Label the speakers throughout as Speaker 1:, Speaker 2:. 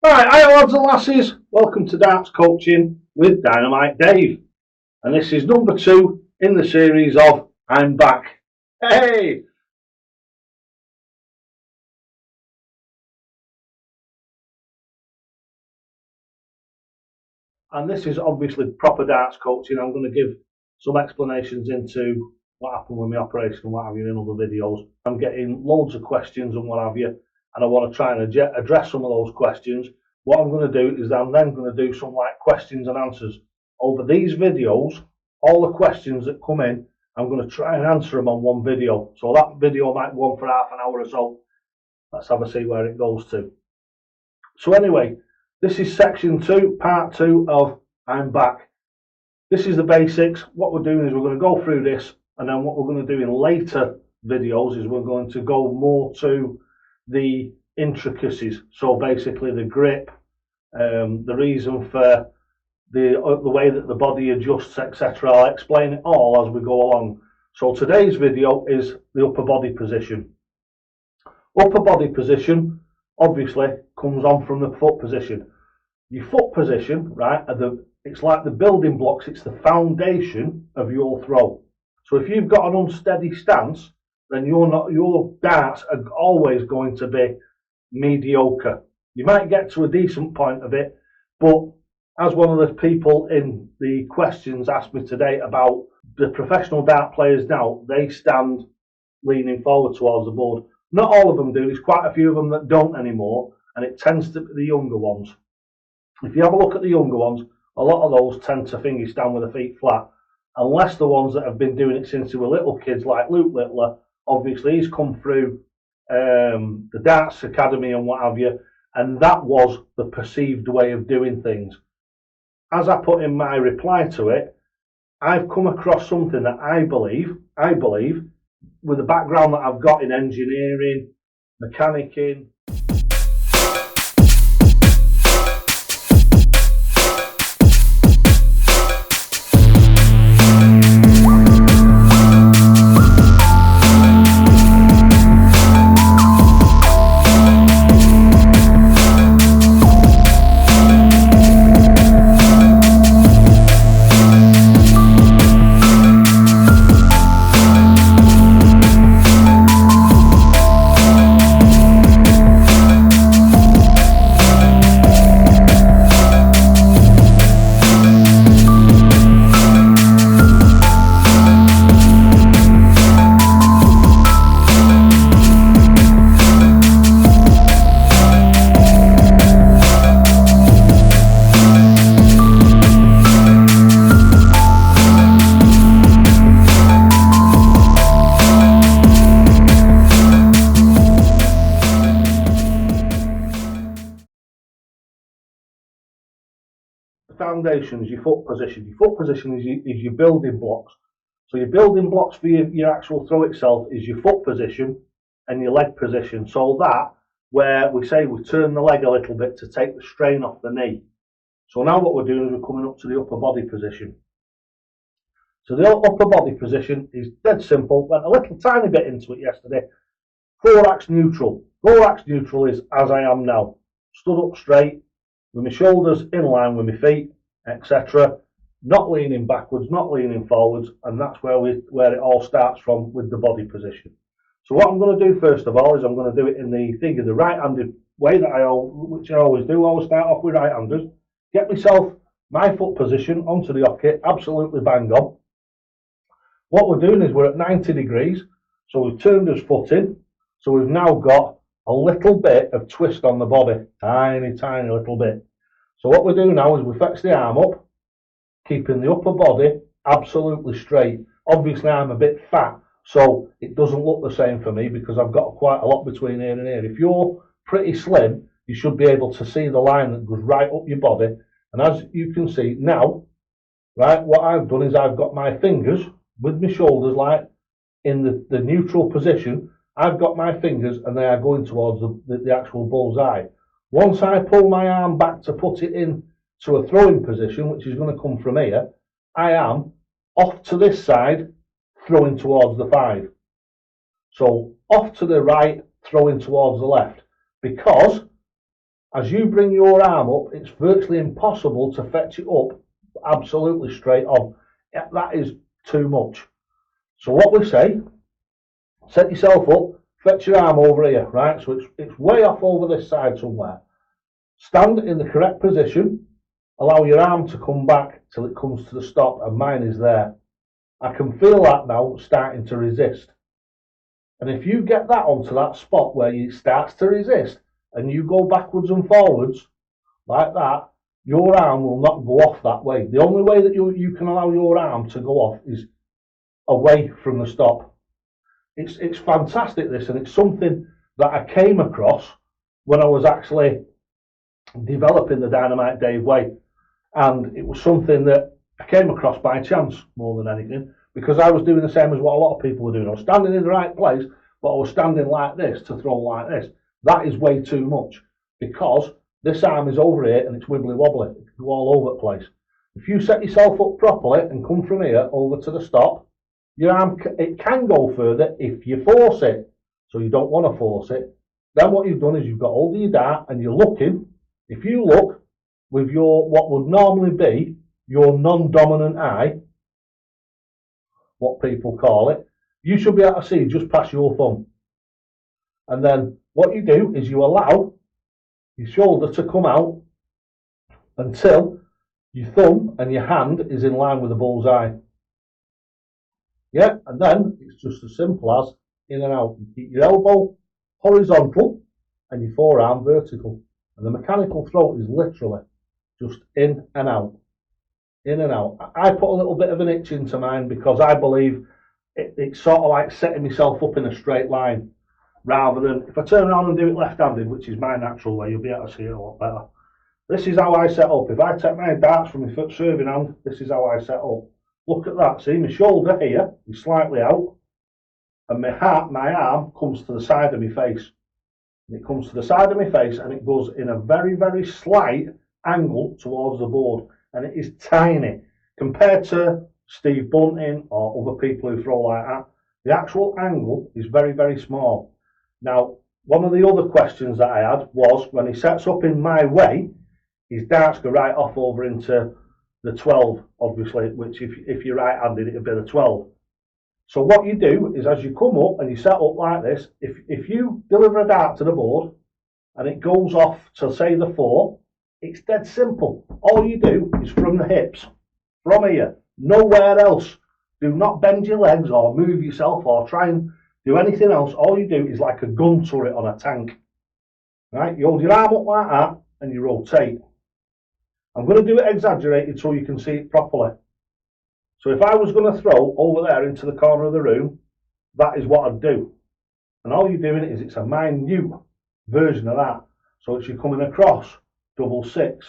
Speaker 1: Right, hi lads and lasses, welcome to Darts Coaching with Dynamite Dave. And this is number 2 in the series of I'm Back. Hey! And this is obviously proper darts coaching. I'm going to give some explanations into what happened with my operation and what have you in other videos. I'm getting loads of questions and what have you, and I want to try and address some of those questions. What I'm going to do is I'm then going to do some like questions and answers. Over these videos, all the questions that come in, I'm going to try and answer them on one video. So that video might go on for half an hour or so. Let's have a see where it goes to. So anyway, this is section 2, part 2 of I'm Back. This is the basics. What we're doing is we're going to go through this, and then what we're going to do in later videos is we're going to go more to the intricacies. So basically the grip, the reason for the way that the body adjusts, etc. I'll explain it all as we go along. So today's video is the upper body position. Upper body position obviously comes on from the foot position. Your foot position, right, it's like the building blocks, it's the foundation of your throw. So if you've got an unsteady stance, then your darts are always going to be mediocre. You might get to a decent point of it, but as one of the people in the questions asked me today about the professional dart players now, they stand leaning forward towards the board. Not all of them do, there's quite a few of them that don't anymore, and it tends to be the younger ones. If you have a look at the younger ones, a lot of those tend to finger stand with their feet flat, unless the ones that have been doing it since they were little kids, like Luke Littler. Obviously, he's come through the Darts Academy and what have you, and that was the perceived way of doing things. As I put in my reply to it, I've come across something that I believe, with the background that I've got in engineering, mechanicking, foundation is your foot position. Your foot position is your building blocks. So your building blocks for your actual throw itself is your foot position and your leg position. So that, where we say we turn the leg a little bit to take the strain off the knee. So now what we're doing is we're coming up to the upper body position. So the upper body position is dead simple. Went a little tiny bit into it yesterday. Thorax neutral. Thorax neutral is as I am now. Stood up straight, with my shoulders in line with my feet, etc. Not leaning backwards, not leaning forwards, and that's where it all starts from with the body position. So what I'm going to do first of all is I'm going to do it in the right-handed way which I always do. I always start off with right-handers. Get myself my foot position onto the hockey, absolutely bang on. What we're doing is we're at 90 degrees, so we've turned his foot in, so we've now got a little bit of twist on the body, tiny little bit. So what we do now is we flex the arm up, keeping the upper body absolutely straight. Obviously I'm a bit fat, so it doesn't look the same for me because I've got quite a lot between here and here. If you're pretty slim, you should be able to see the line that goes right up your body. And as you can see now, right, what I've done is I've got my fingers with my shoulders like in the neutral position. I've got my fingers and they are going towards the actual bullseye. Once I pull my arm back to put it in to a throwing position, which is going to come from here, I am off to this side, throwing towards the 5. So off to the right, throwing towards the left. Because As you bring your arm up, it's virtually impossible to fetch it up absolutely straight on. That is too much. So what we say, set yourself up, fetch your arm over here, right? So it's way off over this side somewhere. Stand in the correct position, allow your arm to come back till it comes to the stop, and mine is there. I can feel that now starting to resist. And if you get that onto that spot where it starts to resist, and you go backwards and forwards like that, your arm will not go off that way. The only way that you can allow your arm to go off is away from the stop. It's fantastic, this, and it's something that I came across when I was actually developing the Dynamite Dave way, and it was something that I came across by chance more than anything, because I was doing the same as what a lot of people were doing. I was standing in the right place, but I was standing like this to throw like this. That is way too much, because this arm is over here and it's wibbly wobbly. It can go all over the place. If you set yourself up properly and come from here over to the stop, your arm, it can go further if you force it. So you don't want to force it. Then what you've done is you've got hold of your dart and you're looking. If you look with your, what would normally be your non-dominant eye, what people call it, you should be able to see just past your thumb. And then what you do is you allow your shoulder to come out until your thumb and your hand is in line with the bullseye. Yeah, and then it's just as simple as in and out. You keep your elbow horizontal and your forearm vertical. And the mechanical throw is literally just in and out. In and out. I put a little bit of an itch into mine because I believe it's sort of like setting myself up in a straight line, rather than if I turn around and do it left-handed, which is my natural way, you'll be able to see it a lot better. This is how I set up. If I take my darts from my serving hand, this is how I set up. Look at that. See, my shoulder here is slightly out, and my arm comes to the side of my face. And it comes to the side of my face, and it goes in a very, very slight angle towards the board, and it is tiny compared to Steve Bunting or other people who throw like that. The actual angle is very, very small. Now, one of the other questions that I had was, when he sets up in my way, his darts go right off over into the 12, obviously, which if you're right-handed, it'll be the 12. So what you do is, as you come up and you set up like this, if you deliver a dart to the board and it goes off to, say, the 4, it's dead simple. All you do is from the hips, from here, nowhere else. Do not bend your legs or move yourself or try and do anything else. All you do is like a gun turret on a tank. Right? You hold your arm up like that and you rotate. I'm going to do it exaggerated so you can see it properly. So if I was going to throw over there into the corner of the room, that is what I'd do. And all you're doing is, it's a minute version of that. So it's, you're coming across double 6,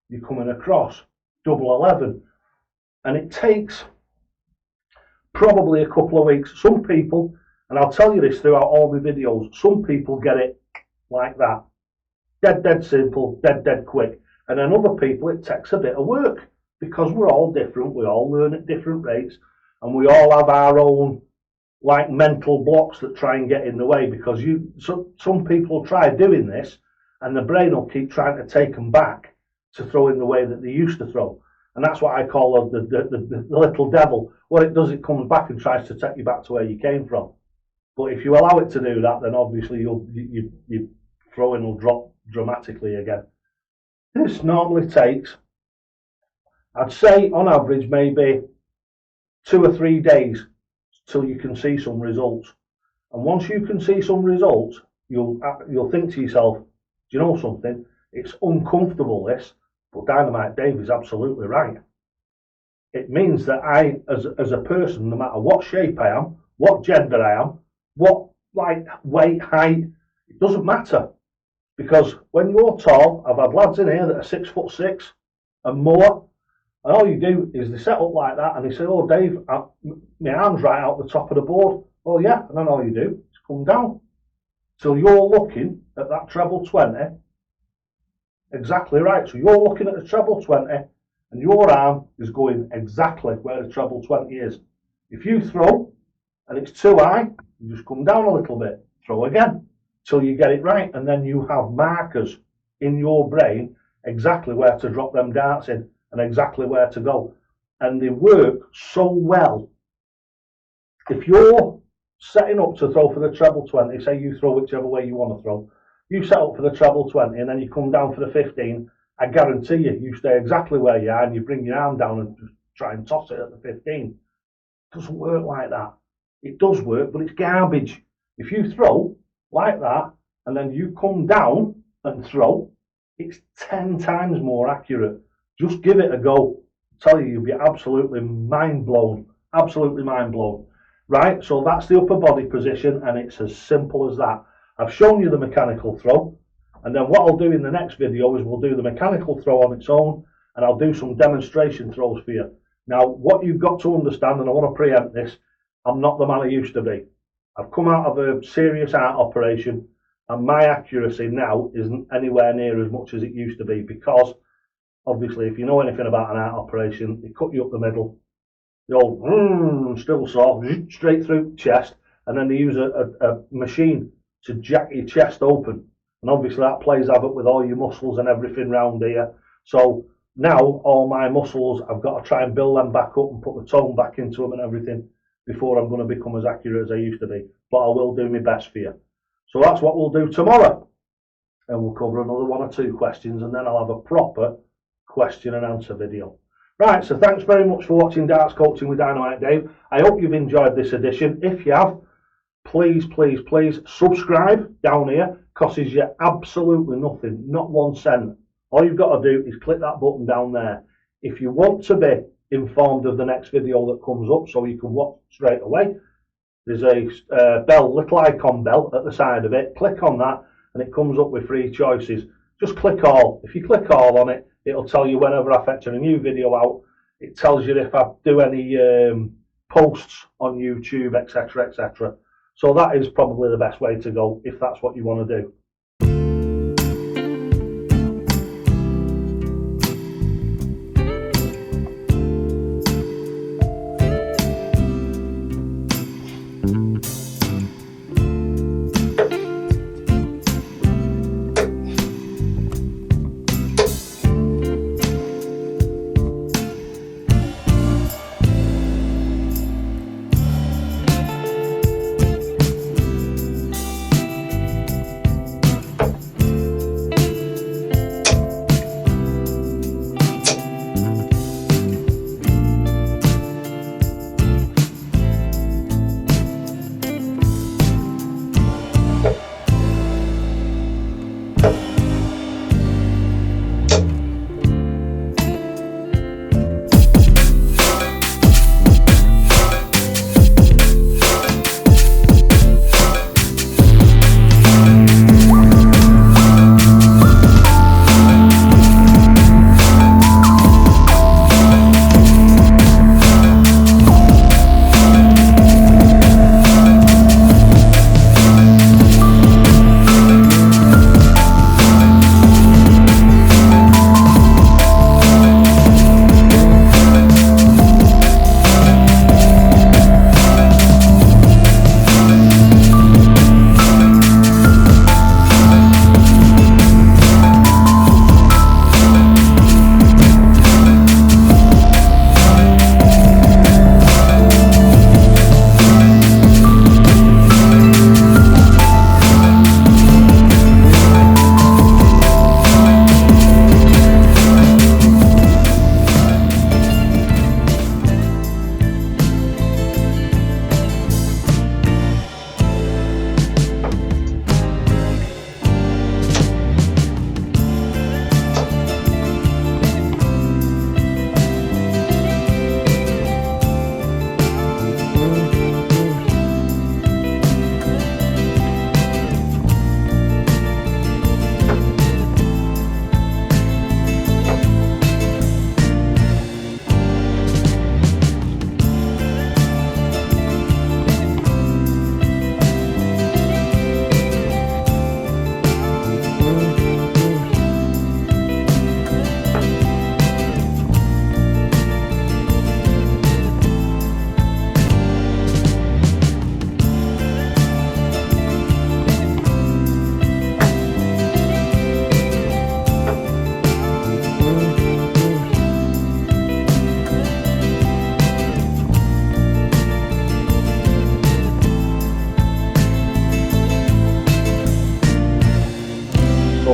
Speaker 1: you're coming across double 11. And it takes probably a couple of weeks. Some people, and I'll tell you this throughout all my videos, some people get it like that. Dead simple, dead quick. And then other people, it takes a bit of work, because we're all different, we all learn at different rates, and we all have our own like mental blocks that try and get in the way, because some people try doing this and the brain will keep trying to take them back to throw in the way that they used to throw. And that's what I call the little devil. What it does, it comes back and tries to take you back to where you came from. But if you allow it to do that, then obviously your throwing will drop dramatically again. This normally takes, I'd say on average, maybe 2 or 3 days till you can see some results. And once you can see some results, you'll think to yourself, do you know something? It's uncomfortable, this, but Dynamite Dave is absolutely right. It means that I, as a person, no matter what shape I am, what gender I am, what like weight, height, it doesn't matter. Because when you're tall, I've had lads in here that are 6'6" and more, and all you do is they set up like that and they say, oh Dave, my arm's right out the top of the board. Oh yeah, and then all you do is come down till you're looking at that treble 20 exactly right. So you're looking at the treble 20 and your arm is going exactly where the treble 20 is. If you throw and it's too high, you just come down a little bit, throw again till you get it right, and then you have markers in your brain exactly where to drop them darts in and exactly where to go. And they work so well. If you're setting up to throw for the treble 20, say you throw whichever way you want to throw, you set up for the treble 20 and then you come down for the 15, I guarantee you stay exactly where you are and you bring your arm down and just try and toss it at the 15. It doesn't work like that. It does work, but it's garbage. If you throw like that and then you come down and throw, it's 10 times more accurate. Just give it a go. I tell you, you'll be absolutely mind blown. Absolutely mind blown. Right, so that's the upper body position, and it's as simple as that. I've shown you the mechanical throw, and then what I'll do in the next video is we'll do the mechanical throw on its own, and I'll do some demonstration throws for you. Now, what you've got to understand, and I want to preempt this, I'm not the man I used to be. I've come out of a serious art operation, and my accuracy now isn't anywhere near as much as it used to be, because obviously, if you know anything about an art operation, they cut you up the middle, the old still saw straight through chest, and then they use a machine to jack your chest open, and obviously that plays havoc with all your muscles and everything round here. So now all my muscles, I've got to try and build them back up and put the tone back into them and everything before I'm going to become as accurate as I used to be. But I will do my best for you. So that's what we'll do tomorrow, and we'll cover another 1 or 2 questions, and then I'll have a proper question and answer video. Right, so thanks very much for watching Darts Coaching with Dynamite Dave. I hope you've enjoyed this edition. If you have, please subscribe down here. Costs you absolutely nothing, not 1 cent. All you've got to do is click that button down there. If you want to be informed of the next video that comes up so you can watch straight away, there's a bell, little icon bell at the side of it. Click on that and it comes up with 3 choices. Just click all. If you click all on it, it'll tell you whenever I fetch a new video out. It tells you if I do any posts on YouTube, etc., etc. So that is probably the best way to go if that's what you want to do.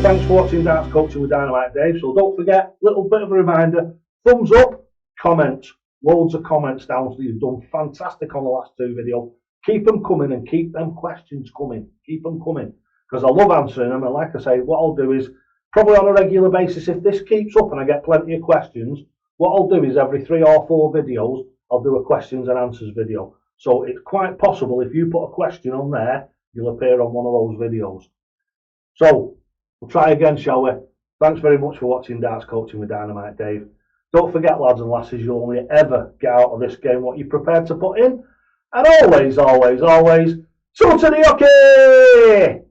Speaker 1: thanks for watching Darts Coaching with Dynamite Dave. So don't forget, little bit of a reminder, thumbs up, comments, loads of comments down. So you've done fantastic on the last 2 videos. Keep them coming and keep them questions coming. Keep them coming, because I love answering them. And like I say, what I'll do is, probably on a regular basis, if this keeps up and I get plenty of questions, what I'll do is every 3 or 4 videos, I'll do a questions and answers video. So it's quite possible if you put a question on there, you'll appear on one of those videos. So we'll try again, shall we? Thanks very much for watching Darts Coaching with Dynamite Dave. Don't forget, lads and lasses, you'll only ever get out of this game what you're prepared to put in. And always, always, always, two to the hockey!